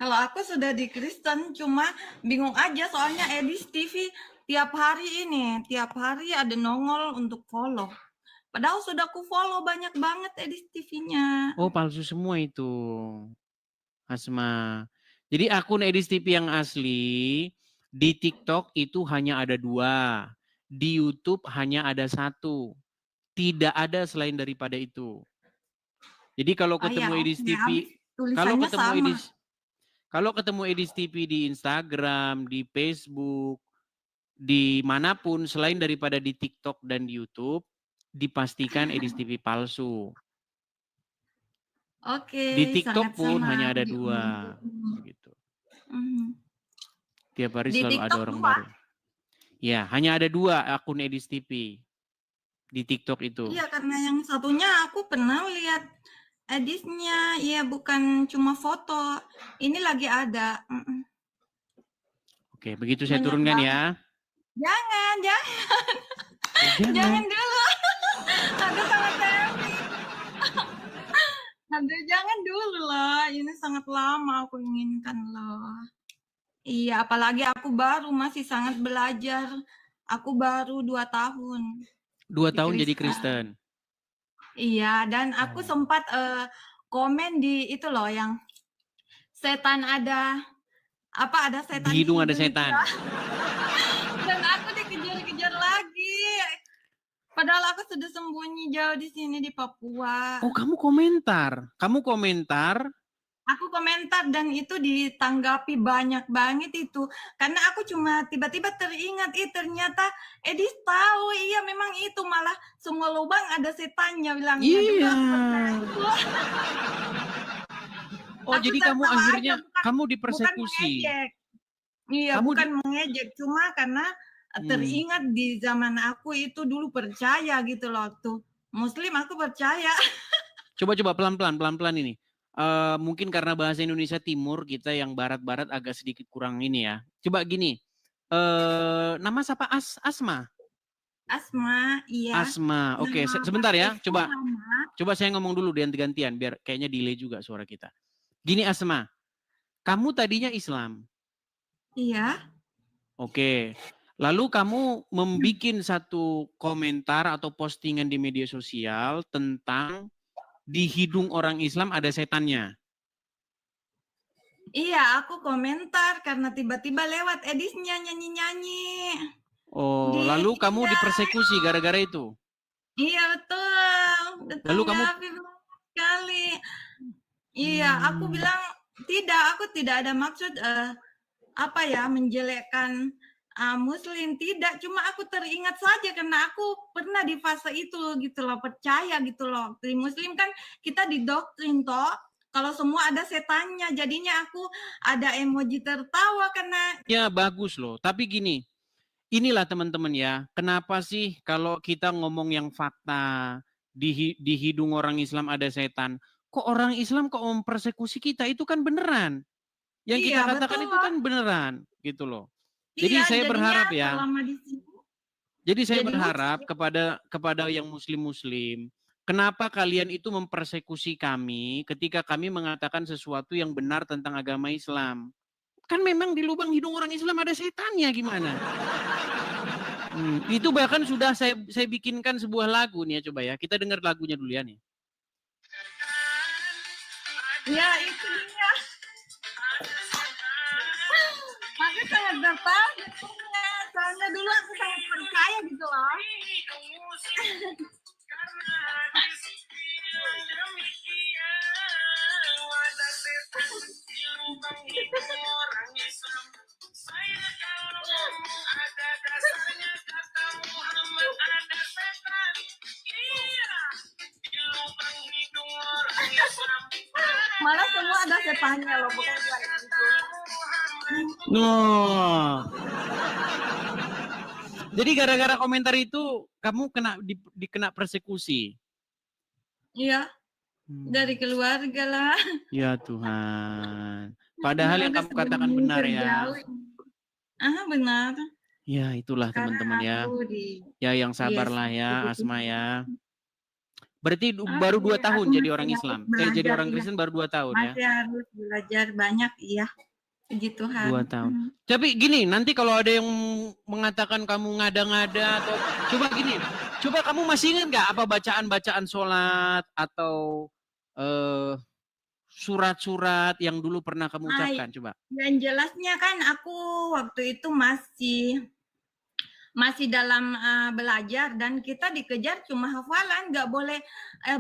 Kalau aku sudah di Kristen, cuma bingung aja soalnya Edis TV tiap hari ada nongol untuk follow. Padahal sudah ku follow banyak banget Edis TV-nya. Oh, palsu semua itu, Asma. Jadi akun Edis TV yang asli di TikTok itu hanya ada 2, di YouTube hanya ada 1. Tidak ada selain daripada itu. Jadi kalau Ah ya, ketemu Edis oke. TV, Habis kalau tulisannya ketemu sama. Edis, kalau ketemu Edis TV di Instagram, di Facebook, dimanapun selain daripada di TikTok dan di YouTube, dipastikan Edis TV palsu. Oke, Di TikTok sangat pun sama hanya ada di 2, begitu. Mhm. Tiap hari Di selalu ada TikTok orang 2. baru. Ya, hanya ada 2 akun Edis TV di TikTok itu. Iya, karena yang satunya aku pernah lihat edisnya, iya bukan cuma foto. Ini lagi ada. Oke, begitu saya Banyak turunkan banget. ya. Jangan, jangan, Oh, jangan. jangan dulu. Aku sangat happy. Aduh, jangan dulu lah. Ini sangat lama aku inginkan loh. Iya, apalagi aku baru masih sangat belajar. Aku baru 2 tahun 2 di tahun jadi Kristen. Kristen. Iya, dan aku sempat komen di itu loh yang setan ada ada setan Di di hidung ada hidung itu setan. ya. Dan aku dikejar-kejar lagi. Padahal aku sudah sembunyi jauh di sini di Papua. Oh, kamu komentar. Kamu komentar. Aku komentar dan itu ditanggapi banyak banget itu. Karena aku cuma tiba-tiba teringat, ternyata Edis tahu, iya memang itu malah semua lubang ada setannya bilangnya. Dulu Iya. aku percaya itu. Oh, Aku jadi kamu tertawa aja, akhirnya kamu bukan dipersekusi. mengejek. Iya, Kamu di bukan mengejek, cuma karena Hmm. teringat di zaman aku itu dulu percaya gitu loh tuh. Muslim aku percaya. Coba pelan-pelan ini. Mungkin karena bahasa Indonesia Timur kita yang barat-barat agak sedikit kurang ini ya. Coba gini. Nama siapa Asma? Asma, iya. Asma. Oke, Nama sebentar ya. baptisku Coba Muhammad. saya ngomong dulu ganti-gantian biar kayaknya delay juga suara kita. Gini Asma, kamu tadinya Islam. Iya. Oke. Lalu kamu membuat satu komentar atau postingan di media sosial tentang di hidung orang Islam ada setannya. Iya, aku komentar karena tiba-tiba lewat Edisnya nyanyi-nyanyi. Oh, lalu kamu Iya, dipersekusi gara-gara itu. iya betul. Lalu kamu Ditanggapi banyak sekali. Iya, aku bilang tidak, aku tidak ada maksud menjelekkan Muslim, tidak, cuma aku teringat saja karena aku pernah di fase itu gitu loh, percaya gitu loh. Di Muslim kan kita didoktrin toh kalau semua ada setannya, jadinya aku ada emoji tertawa karena ya bagus loh. Tapi gini, inilah teman-teman ya, kenapa sih kalau kita ngomong yang fakta di hidung orang Islam ada setan, kok orang Islam kok mempersekusi kita? Itu kan beneran. Yang iya kita katakan betul itu loh. kan beneran gitu loh. Iya, Jadi saya jadinya berharap ya, selama di sini jadi saya jadi lucu. berharap kepada yang muslim-muslim, kenapa kalian itu mempersekusi kami ketika kami mengatakan sesuatu yang benar tentang agama Islam? Kan memang di lubang hidung orang Islam ada setannya gimana? Itu bahkan sudah saya bikinkan sebuah lagu nih ya, coba ya. Kita dengar lagunya dulu ya nih. Ya itu dia. Aku sangat tertarik. Soalnya dulu aku sangat percaya gitu loh. Malah semua ada setannya loh, bukan cuma itu. Oh. Jadi gara-gara komentar itu kamu dikena persekusi. Iya, dari keluarga lah. Ya Tuhan. Padahal yang Aku kamu sudah katakan benar menyingkir ya. jauh. Benar. Ya itulah Sekarang teman-teman ya. aku di Ya yang yes, sabarlah ya Asma ya. Berarti baru Oke, 2 tahun aku jadi orang masih harus Islam. Jadi belajar orang ya. Kristen baru 2 tahun ya. Masih harus belajar banyak, iya. Puji 2 Tuhan. tahun. Tapi gini, nanti kalau ada yang mengatakan kamu ngada-ngada atau coba gini, coba kamu masih ingat nggak apa bacaan-bacaan sholat atau surat-surat yang dulu pernah kamu ucapkan? Coba. Yang jelasnya kan aku waktu itu masih dalam belajar dan kita dikejar cuma hafalan, nggak boleh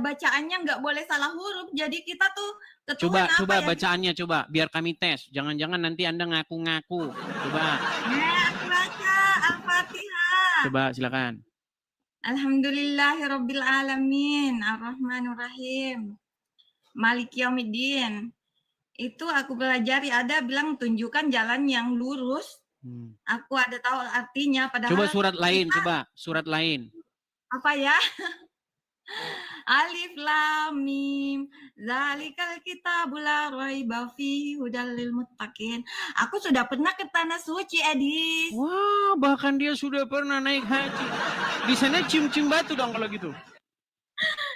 bacaannya nggak boleh salah huruf. Jadi kita tuh Coba ketuhan apa ya? bacaannya coba biar kami tes. Jangan-jangan nanti Anda ngaku-ngaku. Coba. Aku baca Al-Fatihah. Coba silakan. Alhamdulillahirabbil alamin, Ar-Rahmanir-Rahim. Maliki yaumiddin. Itu aku pelajari, ada bilang tunjukkan jalan yang lurus. Aku ada tahu artinya, padahal coba surat lain, coba surat lain. Apa ya? Alif lam mim zalikal kitabul la raiba fihi hudal lil muttaqin. Aku sudah pernah ke tanah suci, Edis. Wah, bahkan dia sudah pernah naik haji. Di sana cium-cium batu dong kalau gitu.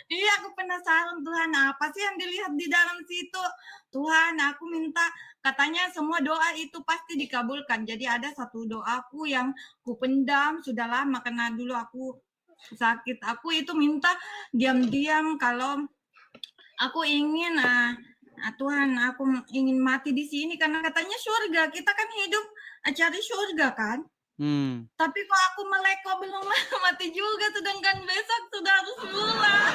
Iya, aku penasaran Tuhan, apa sih yang dilihat di dalam situ? Tuhan, aku minta, katanya semua doa itu pasti dikabulkan. Jadi ada satu doaku yang kupendam sudah lama karena dulu aku sakit. Aku itu minta diam-diam kalau aku ingin Tuhan, aku ingin mati di sini karena katanya surga. Kita kan hidup cari surga kan? Tapi kok aku melek kok belum mati juga, sedangkan besok sudah harus pulang.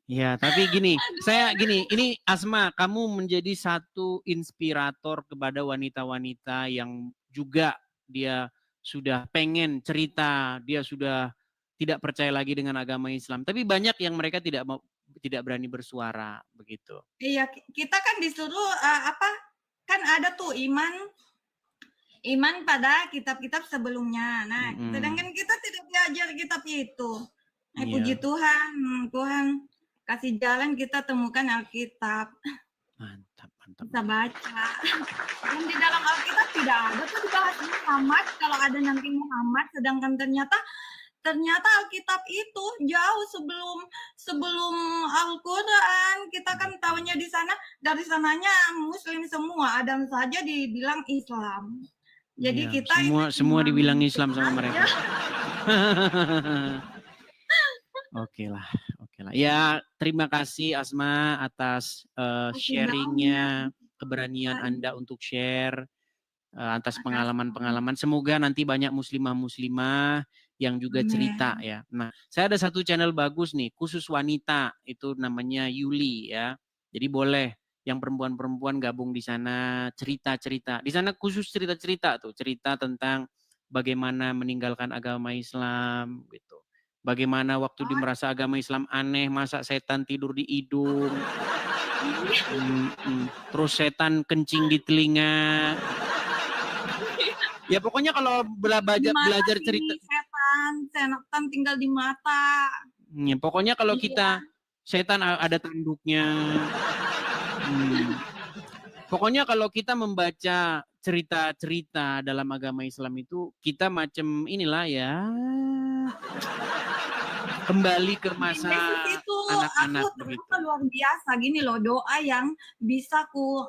Ya, tapi gini, ini Asma, kamu menjadi satu inspirator kepada wanita-wanita yang juga dia sudah pengen cerita, dia sudah tidak percaya lagi dengan agama Islam. Tapi banyak yang mereka tidak berani bersuara begitu. Iya, kita kan disuruh kan ada tuh iman pada kitab-kitab sebelumnya. Nah, sedangkan kita tidak diajar kitab itu. Puji Tuhan, Tuhan kasih jalan kita temukan Alkitab. Mantap. Bisa baca. Dan di dalam Alkitab tidak ada tuh dibahas Muhammad. Kalau ada nanti Muhammad, sedangkan ternyata Alkitab itu jauh sebelum Al-Quran. Kita kan tahunya di sana, dari sananya Muslim semua. Adam saja dibilang Islam. Jadi ya, kita semua dibilang Islam sama mereka. Oke lah. Ya, terima kasih Asma atas sharingnya, keberanian Anda untuk share atas pengalaman-pengalaman. Semoga nanti banyak muslimah-muslimah yang juga cerita ya. Nah, saya ada satu channel bagus nih, khusus wanita, itu namanya Yuli ya. Jadi boleh yang perempuan-perempuan gabung di sana, cerita-cerita. Di sana khusus cerita-cerita tuh, cerita tentang bagaimana meninggalkan agama Islam gitu. Bagaimana waktu dia merasa agama Islam aneh, masa setan tidur di hidung. Terus setan kencing di telinga. Ya pokoknya kalau belajar cerita setan tinggal di mata. Ya, pokoknya kalau kita setan ada tanduknya. Pokoknya kalau kita membaca cerita-cerita dalam agama Islam itu kita macam inilah ya. Kembali ke masa anak-anak begitu. Luar biasa gini loh, doa yang bisa ku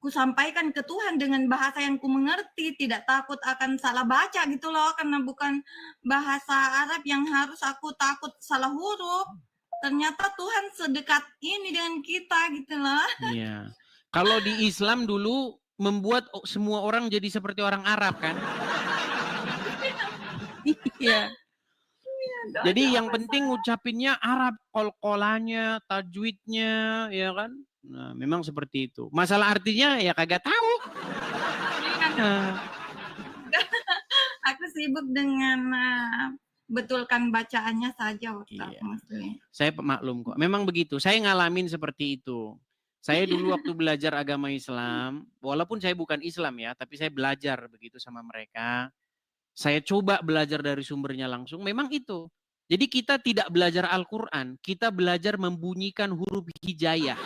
sampaikan ke Tuhan dengan bahasa yang ku mengerti, tidak takut akan salah baca gitu loh, karena bukan bahasa Arab yang harus aku takut salah huruf. Ternyata Tuhan sedekat ini dengan kita gitu loh. Iya. Kalau di Islam dulu membuat semua orang jadi seperti orang Arab kan? Iya. Jadi yang penting ngucapinnya Arab, kol-kolannya, tajwidnya, ya kan? Nah, memang seperti itu. Masalah artinya ya kagak tahu. Aku sibuk dengan betulkan bacaannya saja waktu Muslim. Saya maklum kok. Memang begitu. Saya ngalamin seperti itu. Saya dulu waktu belajar agama Islam, walaupun saya bukan Islam ya, tapi saya belajar begitu sama mereka. Saya coba belajar dari sumbernya langsung. Memang itu. Jadi kita tidak belajar Al-Quran, kita belajar membunyikan huruf hijaiyah.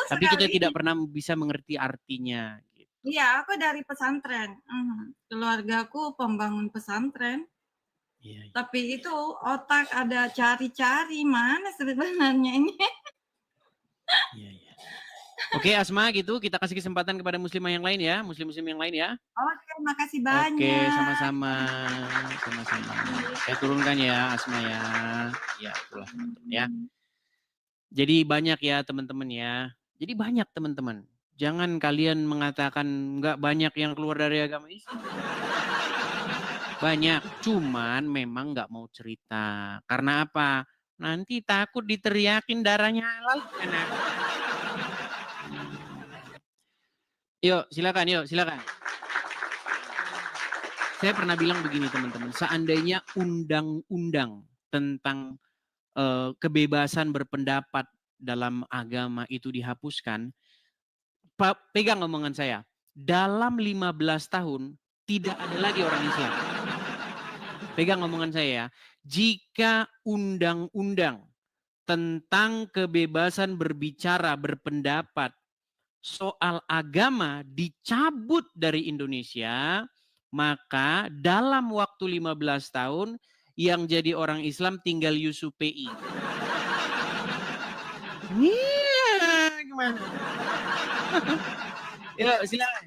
Tapi kita tidak pernah bisa mengerti artinya. Iya, aku dari pesantren. Keluargaku pembangun pesantren. Iya. Tapi itu otak ada cari-cari mana sebenarnya ini. Iya. Oke, Asma gitu, kita kasih kesempatan kepada muslimah yang lain ya, muslim-muslim yang lain ya. Oke, makasih Oke, banyak. sama-sama. Sama-sama. Saya turunkan ya, Asma ya. Ya, itulah teman-teman ya. Jadi banyak ya teman-teman ya. Jadi banyak teman-teman. Jangan kalian mengatakan nggak banyak yang keluar dari agama Islam. Banyak, cuman memang nggak mau cerita. Karena apa? Nanti takut diteriakin darahnya halal. Yuk, silakan. Saya pernah bilang begini teman-teman, seandainya undang-undang tentang kebebasan berpendapat dalam agama itu dihapuskan, pegang omongan saya, dalam 15 tahun tidak ada lagi orang Islam. Pegang omongan saya, jika undang-undang tentang kebebasan berbicara, berpendapat soal agama dicabut dari Indonesia, maka dalam waktu 15 tahun yang jadi orang Islam tinggal USUPI. Iya, gimana? Yuk, silakan.